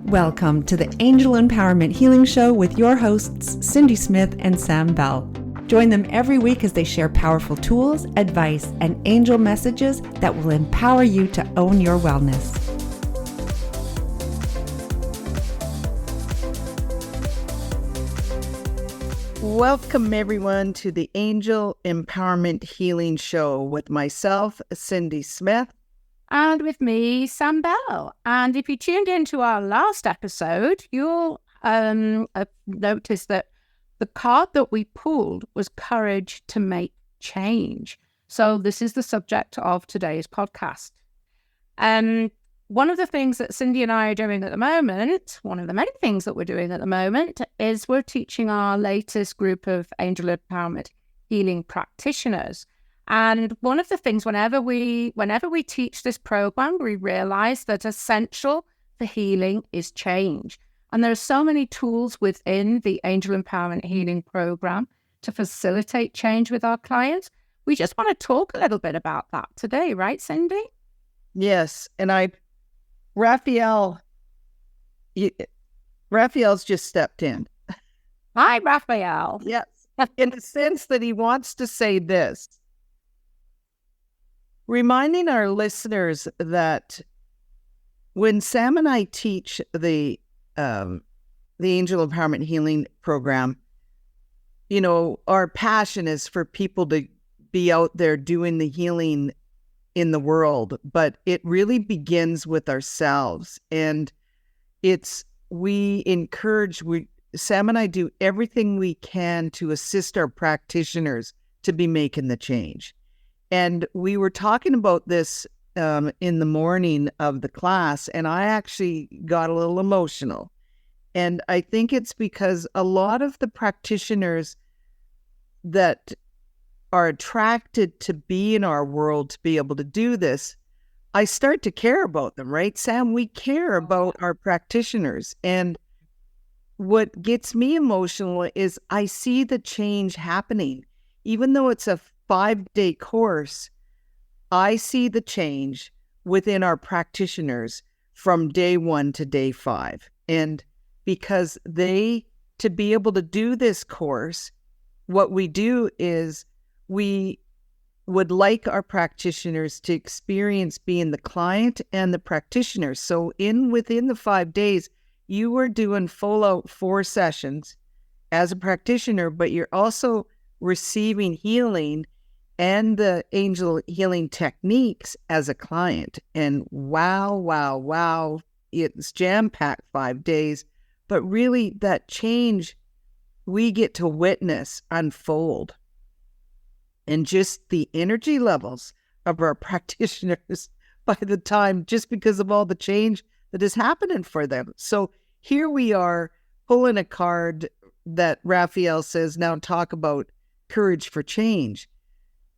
Welcome to the Angel Empowerment Healing Show with your hosts, Cindy Smith and Sam Bell. Join them every week as they share powerful tools, advice, and angel messages that will empower you to own your wellness. Welcome, everyone, to the Angel Empowerment Healing Show with myself, Cindy Smith. And with me, Sam Bell. And if you tuned into our last episode, you'll notice that the card that we pulled was Courage to Make Change. So this is the subject of today's podcast. One of the things that Cindy and I are doing at the moment, one of the many things that we're doing at the moment, is we're teaching our latest group of Angel Empowerment Healing practitioners. And one of the things, whenever we teach this program, we realize that essential for healing is change. And there are so many tools within the Angel Empowerment Healing program to facilitate change with our clients. We just want to talk a little bit about that today, right, Cindy? Yes. And Raphael's just stepped in. Hi, Raphael. Yes. In the sense that he wants to say this. Reminding our listeners that when Sam and I teach the Angel Empowerment Healing program, you know, our passion is for people to be out there doing the healing in the world, but it really begins with ourselves. And Sam and I do everything we can to assist our practitioners to be making the change. And we were talking about this in the morning of the class, and I actually got a little emotional. And I think it's because a lot of the practitioners that are attracted to be in our world to be able to do this, I start to care about them, right, Sam? We care about our practitioners. And what gets me emotional is I see the change happening. Even though it's a 5-day course, I see the change within our practitioners from day 1 to day 5. And because to be able to do this course, what we do is we would like our practitioners to experience being the client and the practitioner. So within the 5 days, you are doing full out 4 sessions as a practitioner, but you're also receiving healing and the angel healing techniques as a client. And wow, it's jam-packed 5 days, but really that change we get to witness unfold. And just the energy levels of our practitioners by the time, just because of all the change that is happening for them. So here we are pulling a card that Raphael says, now talk about courage for change.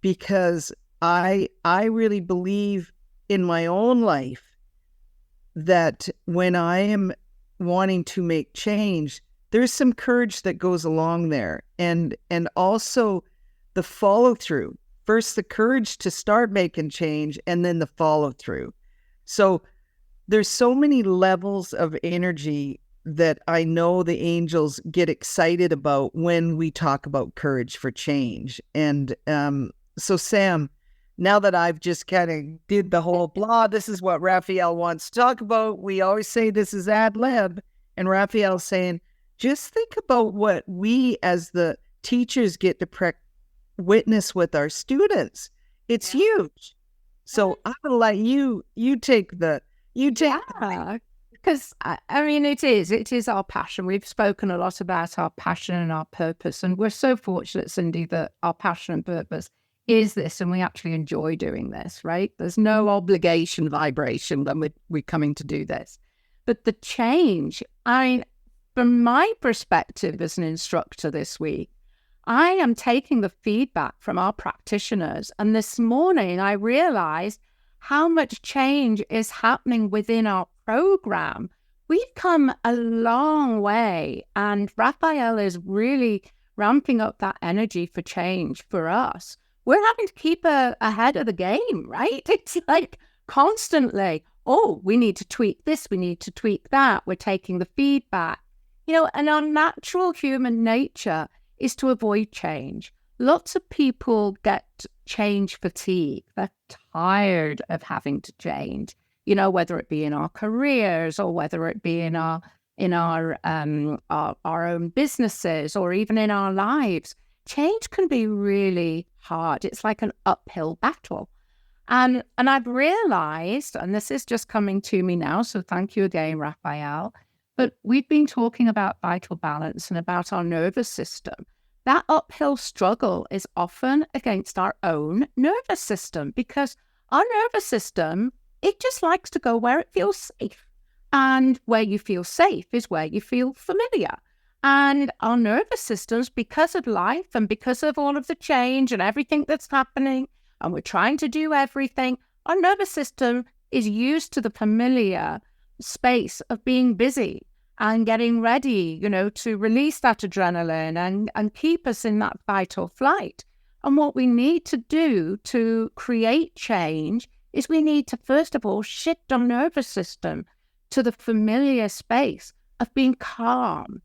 Because I really believe in my own life that when I am wanting to make change, there's some courage that goes along there. And also the follow through. First, the courage to start making change, and then the follow through. So there's so many levels of energy that I know the angels get excited about when we talk about courage for change. And so Sam, now that I've just kind of did the whole blah, this is what Raphael wants to talk about. We always say this is ad lib. And Raphael's saying, just think about what we as the teachers get to witness with our students. It's huge. So I'm going to let you take the. Because I mean, it is our passion. We've spoken a lot about our passion and our purpose. And we're so fortunate, Cindy, that our passion and purpose is this, and we actually enjoy doing this, right? There's no obligation vibration when we're coming to do this. But the change, from my perspective as an instructor this week, I am taking the feedback from our practitioners. And this morning, I realized how much change is happening within our program. We've come a long way, and Raphael is really ramping up that energy for change for us. We're having to keep ahead of the game, right? It's like constantly oh, we need to tweak this, we need to tweak that. We're taking the feedback. And our natural human nature is to avoid change. Lots of people get change fatigue. They're tired of having to change, whether it be in our careers or whether it be in our own businesses or even in our lives. Change can be really hard. It's like an uphill battle. And I've realized, and this is just coming to me now, so thank you again, Raphael, but we've been talking about vital balance and about our nervous system. That uphill struggle is often against our own nervous system, because our nervous system, it just likes to go where it feels safe. And where you feel safe is where you feel familiar. And our nervous systems, because of life and because of all of the change and everything that's happening, and we're trying to do everything, our nervous system is used to the familiar space of being busy and getting ready, to release that adrenaline and keep us in that fight or flight. And what we need to do to create change is we need to, first of all, shift our nervous system to the familiar space of being calm,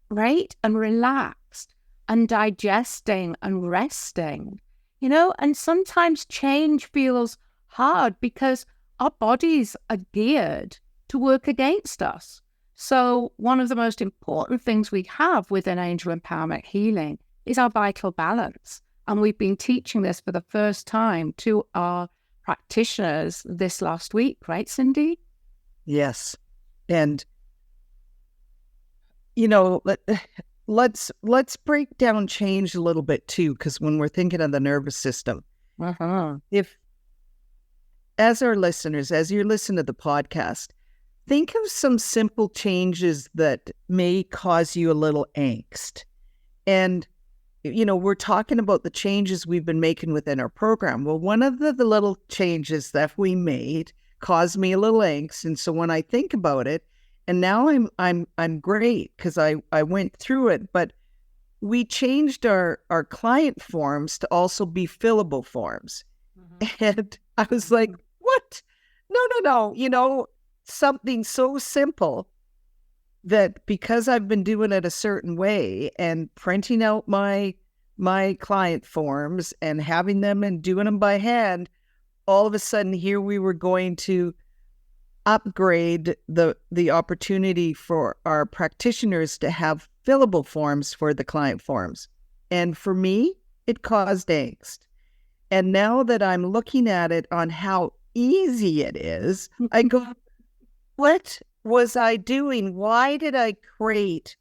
right? And relaxed and digesting and resting, and sometimes change feels hard because our bodies are geared to work against us. So one of the most important things we have within Angel Empowerment Healing is our vital balance. And we've been teaching this for the first time to our practitioners this last week, right, Cindy? Yes. And, let's break down change a little bit too, because when we're thinking of the nervous system, if, as our listeners, as you listen to the podcast, think of some simple changes that may cause you a little angst. And, we're talking about the changes we've been making within our program. Well, one of the little changes that we made caused me a little angst. And so when I think about it, and now I'm great because I went through it, but we changed our client forms to also be fillable forms. And I was like, what? No. Something so simple that because I've been doing it a certain way and printing out my client forms and having them and doing them by hand, all of a sudden here we were going to upgrade the opportunity for our practitioners to have fillable forms for the client forms. And for me, it caused angst. And now that I'm looking at it on how easy it is, I go, what was I doing? Why did I create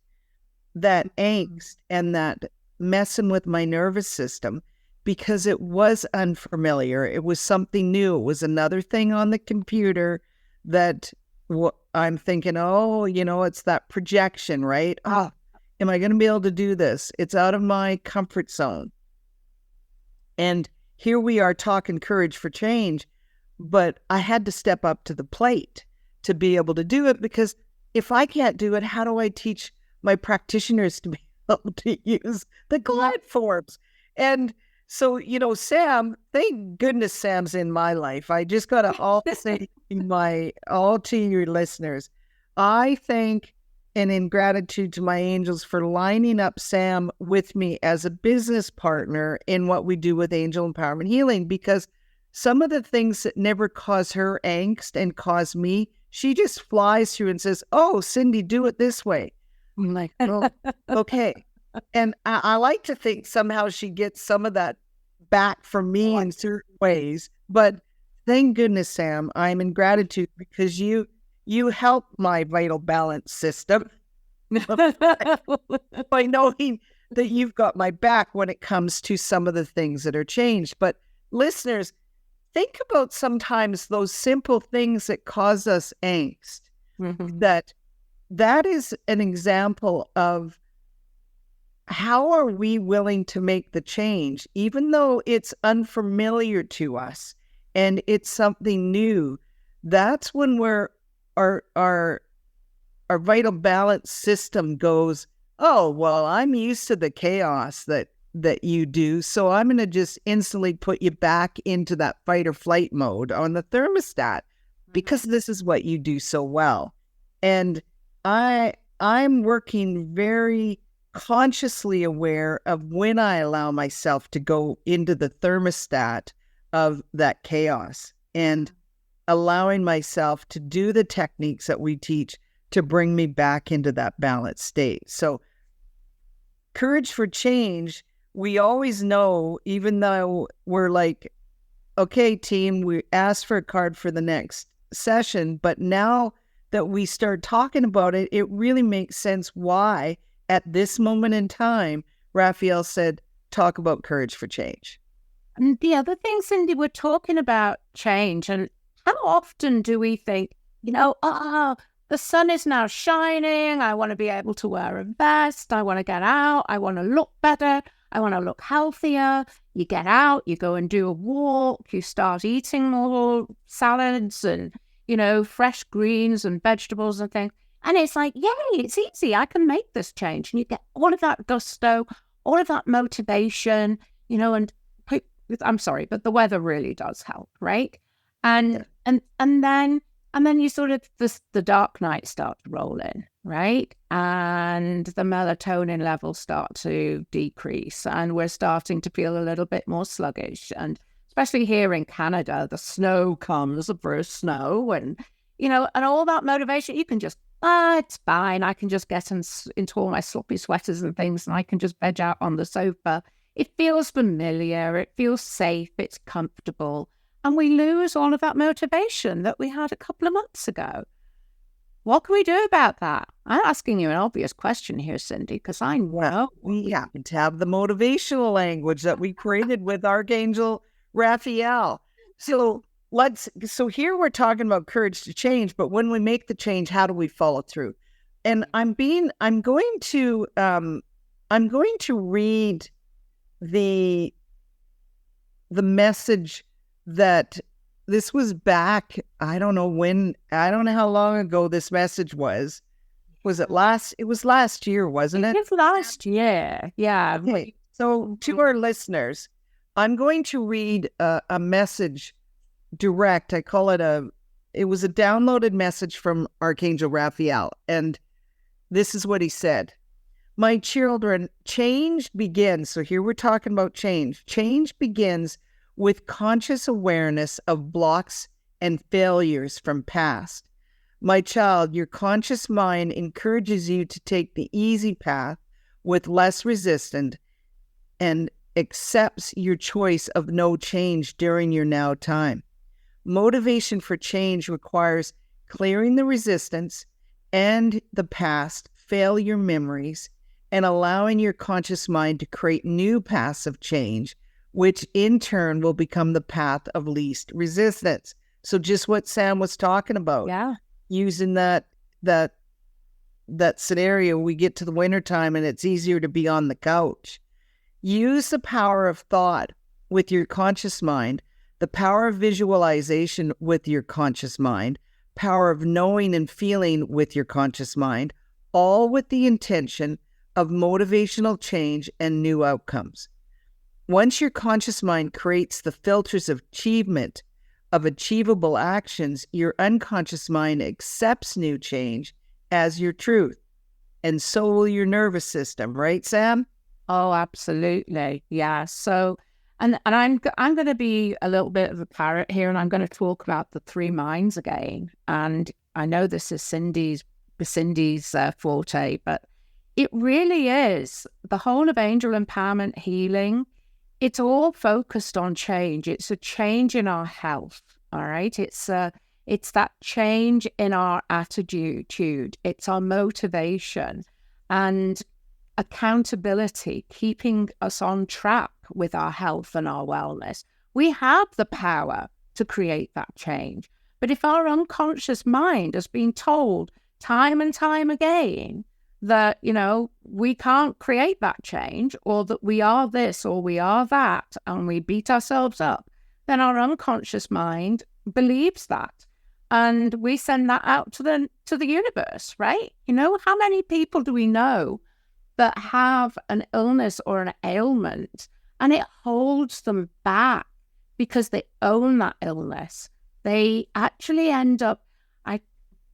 that angst and that messing with my nervous system? Because it was unfamiliar. It was something new. It was another thing on the computer that I'm thinking, it's that projection, right? Am I going to be able to do this? It's out of my comfort zone. And here we are talking courage for change, but I had to step up to the plate to be able to do it, because if I can't do it, how do I teach my practitioners to be able to use the client forms? And so, Sam, thank goodness Sam's in my life. I just got to all say all to your listeners, I thank and in gratitude to my angels for lining up Sam with me as a business partner in what we do with Angel Empowerment Healing, because some of the things that never cause her angst and cause me, she just flies through and says, oh, Cindy, do it this way. I'm like, oh, okay. And I like to think somehow she gets some of that back from me in certain ways. But thank goodness, Sam, I'm in gratitude because you help my vital balance system by knowing that you've got my back when it comes to some of the things that are changed. But listeners, think about sometimes those simple things that cause us angst. That is an example of how are we willing to make the change, even though it's unfamiliar to us and it's something new. That's when our vital balance system goes, oh, well, I'm used to the chaos that you do, so I'm going to just instantly put you back into that fight or flight mode on the thermostat. because this is what you do so well. And I'm working very consciously aware of when I allow myself to go into the thermostat of that chaos and allowing myself to do the techniques that we teach to bring me back into that balanced state. So courage for change, we always know, even though we're like, okay, team, we asked for a card for the next session, but now that we start talking about it, it really makes sense why at this moment in time, Raphael said, talk about courage for change. And the other thing, Cindy, we're talking about change, and how often do we think, the sun is now shining, I want to be able to wear a vest, I want to get out, I want to look better, I want to look healthier. You get out, you go and do a walk, you start eating more salads and, fresh greens and vegetables and things. And it's like, yay, it's easy. I can make this change. And you get all of that gusto, all of that motivation, and I'm sorry, but the weather really does help, right? And then you sort of, the dark nights start to roll in, right? And the melatonin levels start to decrease, and we're starting to feel a little bit more sluggish. And especially here in Canada, the snow comes, the first snow, and all that motivation, you can just, it's fine. I can just get into all my sloppy sweaters and things, and I can just veg out on the sofa. It feels familiar. It feels safe. It's comfortable. And we lose all of that motivation that we had a couple of months ago. What can we do about that? I'm asking you an obvious question here, Cindy, because I know we happen to have the motivational language that we created with Archangel Raphael. So here we're talking about courage to change, but when we make the change, how do we follow through? And I'm going to read the message that this was back, I don't know how long ago this message was. It was last year, wasn't it? It was last year, yeah. Okay. So to our listeners, I'm going to read a message direct. I call it it was a downloaded message from Archangel Raphael. And this is what he said. My children, change begins. So here we're talking about change. Change begins with conscious awareness of blocks and failures from past. My child, your conscious mind encourages you to take the easy path with less resistance and accepts your choice of no change during your now time. Motivation for change requires clearing the resistance and the past failure memories and allowing your conscious mind to create new paths of change, which in turn will become the path of least resistance. So just what Sam was talking about. Yeah. Using that scenario, we get to the wintertime and it's easier to be on the couch. Use the power of thought with your conscious mind, the power of visualization with your conscious mind, power of knowing and feeling with your conscious mind, all with the intention of motivational change and new outcomes. Once your conscious mind creates the filters of achievement, of achievable actions, your unconscious mind accepts new change as your truth. And so will your nervous system, right, Sam? Oh, absolutely. Yeah. So, and I'm going to be a little bit of a parrot here, and I'm going to talk about the three minds again. And I know this is Cindy's forte, but it really is the whole of angel empowerment healing. It's all focused on change. It's a change in our health. All right. It's that change in our attitude. It's our motivation and accountability, keeping us on track with our health and our wellness. We have the power to create that change. But if our unconscious mind has been told time and time again that, we can't create that change, or that we are this or we are that, and we beat ourselves up, then our unconscious mind believes that. And we send that out to the universe, right? How many people do we know that have an illness or an ailment and it holds them back because they own that illness? they actually end up,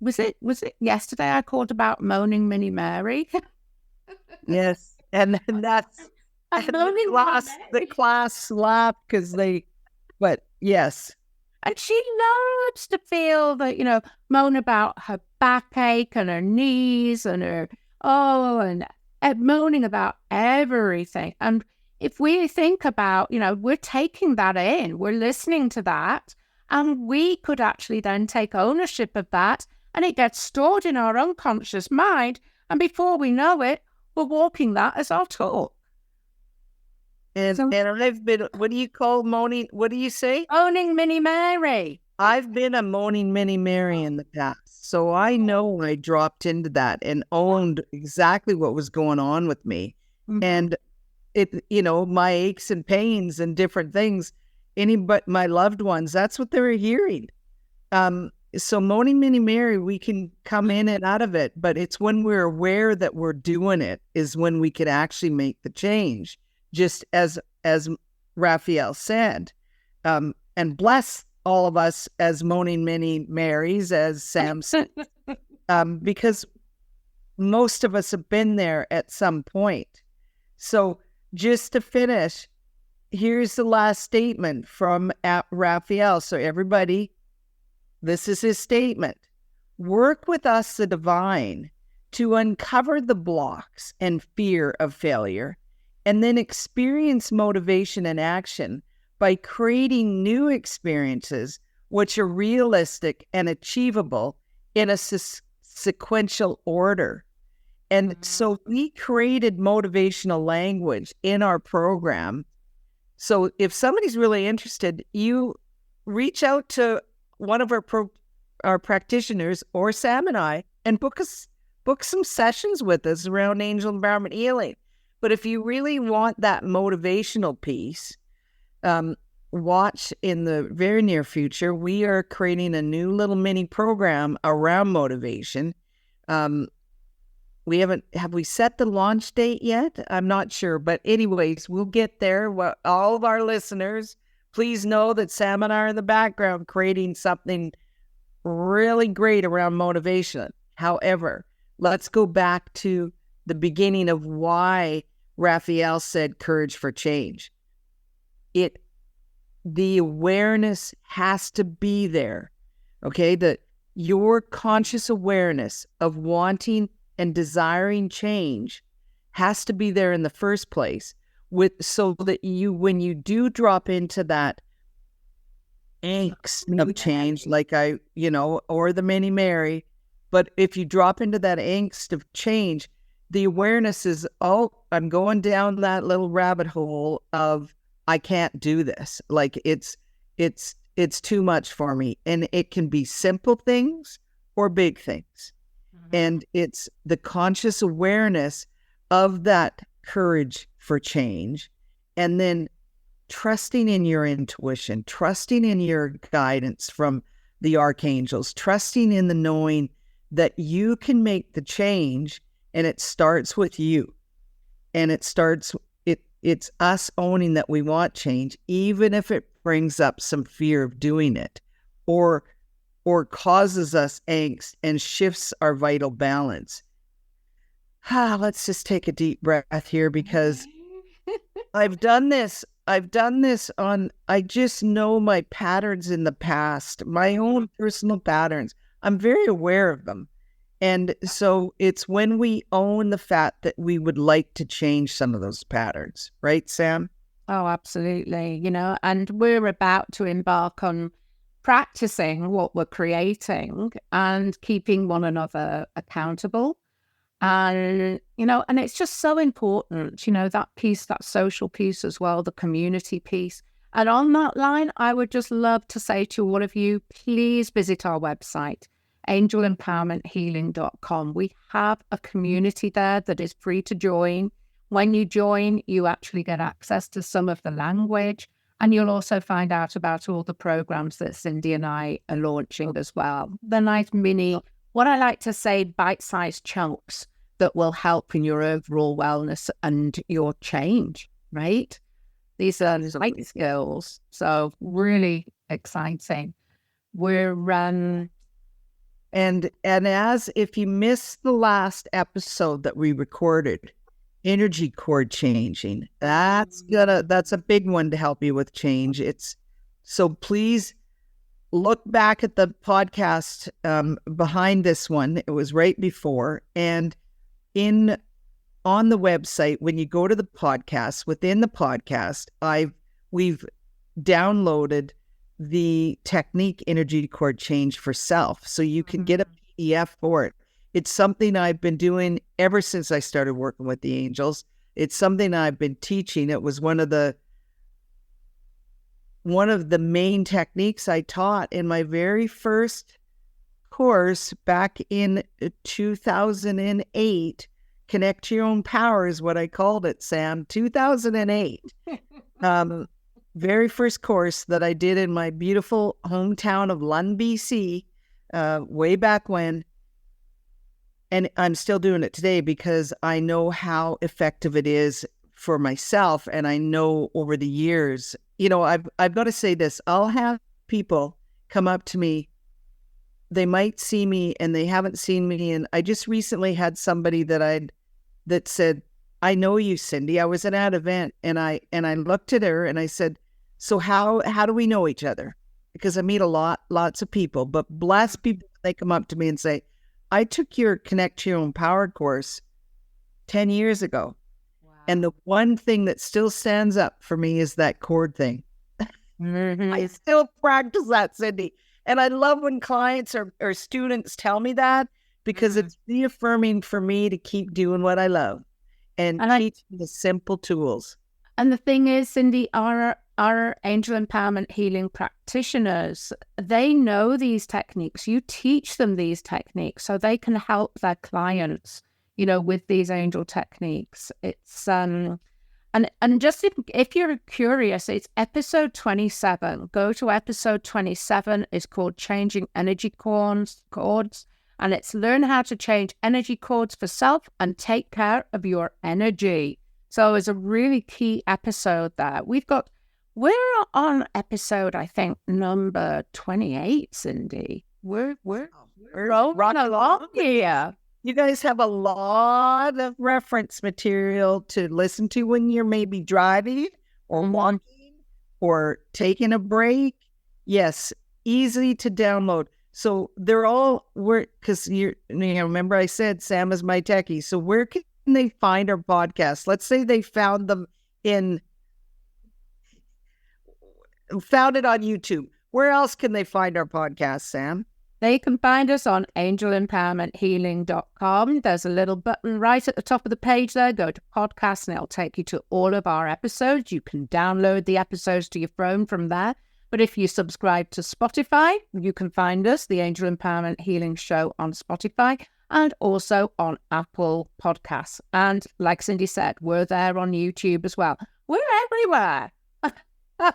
was it yesterday I called about moaning Mini Mary? Yes. And then that's, And and moaning the class laughed but yes. And she loves to feel that, moan about her backache and her knees and and moaning about everything. And if we think about, we're taking that in, we're listening to that, and we could actually then take ownership of that, and it gets stored in our unconscious mind. And before we know it, we're walking that as our talk. And I've been, what do you call moaning? What do you say? Owning Mini Mary. I've been a moaning Mini Mary in the past. So I know I dropped into that and owned exactly what was going on with me. Mm-hmm. And it, my aches and pains and different things, but my loved ones, that's what they were hearing. So moaning Mini Mary, we can come in and out of it, but it's when we're aware that we're doing it is when we could actually make the change. Just as Raphael said, and bless all of us as moaning Mini Marys, as Sam said, because most of us have been there at some point. So just to finish, here's the last statement from Raphael. So everybody, this is his statement. Work with us, the divine, to uncover the blocks and fear of failure, and then experience motivation and action by creating new experiences which are realistic and achievable in a sequential order. And so we created motivational language in our program. So if somebody's really interested, you reach out to one of our practitioners or Sam and I and book some sessions with us around angel empowerment healing. But if you really want that motivational piece, watch in the very near future, we are creating a new little mini program around motivation. Have we set the launch date yet? I'm not sure, but anyways, we'll get there. Well, all of our listeners, please know that Sam and I are in the background creating something really great around motivation. However, let's go back to the beginning of why Raphael said courage for change. The awareness has to be there, okay? Your conscious awareness of wanting and desiring change has to be there in the first place, so that when you do drop into that angst of change, like or the Mini Mary, but if you drop into that angst of change, the awareness is, I'm going down that little rabbit hole of, I can't do this. Like it's too much for me. And it can be simple things or big things. Mm-hmm. And it's the conscious awareness of that courage for change. And then trusting in your intuition, trusting in your guidance from the archangels, trusting in the knowing that you can make the change. And it starts with you. And it's us owning that we want change, even if it brings up some fear of doing it or causes us angst and shifts our vital balance. Let's just take a deep breath here, because I've done this I just know my patterns in the past, my own personal patterns. I'm very aware of them. And so it's when we own the fact that we would like to change some of those patterns, right, Sam? Oh, absolutely. And we're about to embark on practicing what we're creating and keeping one another accountable. And, and it's just so important, that piece, that social piece as well, the community piece. And on that line, I would just love to say to all of you, please visit our website, angelempowermenthealing.com. We have a community there that is free to join. When you join, you actually get access to some of the language, and you'll also find out about all the programs that Cindy and I are launching as well. The nice mini, what I like to say, bite-sized chunks that will help in your overall wellness and your change, right? These are light skills, so really exciting. We're And as if you missed the last episode that we recorded, energy cord changing, that's a big one to help you with change. So please look back at the podcast behind this one. It was right before, and on the website, when you go to the podcast, within the podcast, we've downloaded the technique energy cord change for self, so you can get a PDF for it. It's something I've been doing ever since I started working with the angels. It's something I've been teaching. It was one of the main techniques I taught in my very first course back in 2008. Connect to Your Own Power is what I called it, Sam. 2008. Very first course that I did in my beautiful hometown of Lund, BC, way back when. And I'm still doing it today because I know how effective it is for myself. And I know over the years, I've got to say this. I'll have people come up to me. They might see me and they haven't seen me. And I just recently had somebody that said, I know you, Cindy. I was at an event and I looked at her and I said, so how do we know each other? Because I meet lots of people, but bless people, they come up to me and say, I took your Connect to Your Own Power course 10 years ago. Wow. And the one thing that still stands up for me is that cord thing. I still practice that, Cindy. And I love when clients or students tell me that, because it's reaffirming for me to keep doing what I love and teach the simple tools. And the thing is, Cindy, our angel empowerment healing practitioners, they know these techniques. You teach them these techniques so they can help their clients, with these angel techniques. It's and just if you're curious, it's episode 27. Go to episode 27. It's called Changing Energy Cords, and it's learn how to change energy cords for self and take care of your energy. So it's a really key episode there. We're on episode, I think, number 28, Cindy. We're rolling along here. You guys have a lot of reference material to listen to when you're maybe driving or walking or taking a break. Yes, easy to download. So they're all because remember I said Sam is my techie. So where can they find our podcast? Let's say they found it on YouTube. Where else can they find our podcast, Sam? They can find us on angelempowermenthealing.com. There's a little button right at the top of the page there. Go to podcast and it'll take you to all of our episodes. You can download the episodes to your phone from there. But if you subscribe to Spotify, you can find us, the Angel Empowerment Healing Show, on Spotify and also on Apple Podcasts. And like Cindy said, we're there on YouTube as well. We're everywhere.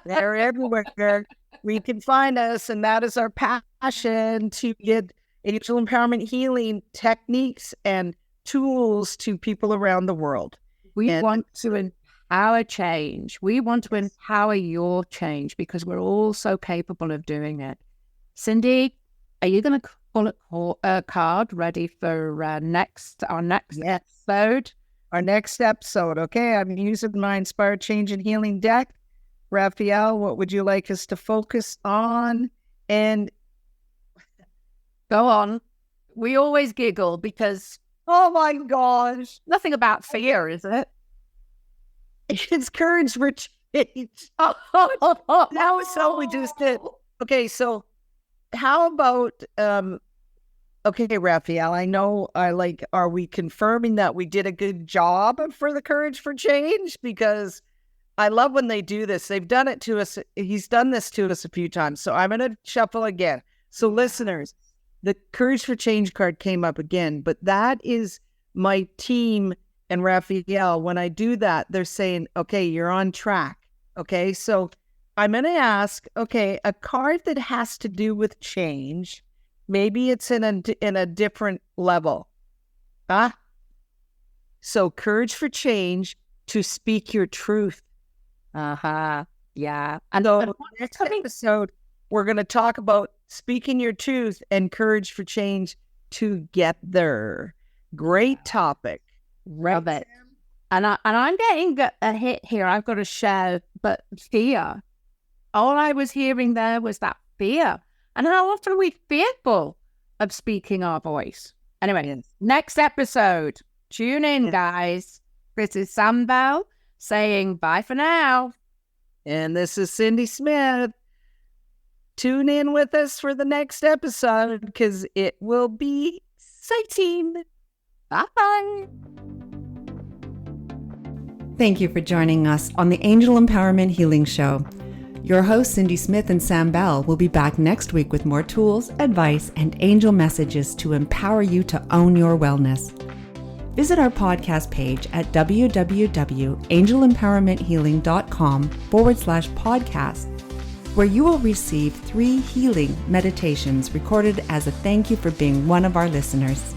They're everywhere. We can find us, and that is our passion, to get angel empowerment healing techniques and tools to people around the world. We want to empower change. We want to empower your change because we're all so capable of doing it. Cindy, are you going to pull a card ready for our next episode? Our next episode. Okay, I'm using my Inspired Change and Healing deck. Raphael, what would you like us to focus on? And go on. We always giggle because, oh my gosh, nothing about fear, is it? It's courage for change. That was so we just did. Okay, so how about, okay, Raphael, I know are we confirming that we did a good job for the courage for change? Because I love when they do this. They've done it to us. He's done this to us a few times. So I'm going to shuffle again. So listeners, the Courage for Change card came up again, but that is my team and Raphael. When I do that, they're saying, okay, you're on track. Okay. So I'm going to ask, okay, a card that has to do with change. Maybe it's in a different level. So Courage for Change, to speak your truth. Yeah. And so next episode, we're going to talk about speaking your truth, and courage for change together. Great topic. Love it. And I'm getting a hit here. I've got to share, but fear. All I was hearing there was that fear. And how often are we fearful of speaking our voice? Anyway, next episode. Tune in, guys. This is Sam Bell saying bye for now. And this is Cindy Smith. Tune in with us for the next episode because it will be exciting. Bye-bye. Thank you for joining us on the Angel Empowerment Healing Show. Your hosts, Cindy Smith and Sam Bell, will be back next week with more tools, advice, and angel messages to empower you to own your wellness. Visit our podcast page at www.angelempowermenthealing.com/podcast, where you will receive 3 healing meditations recorded as a thank you for being one of our listeners.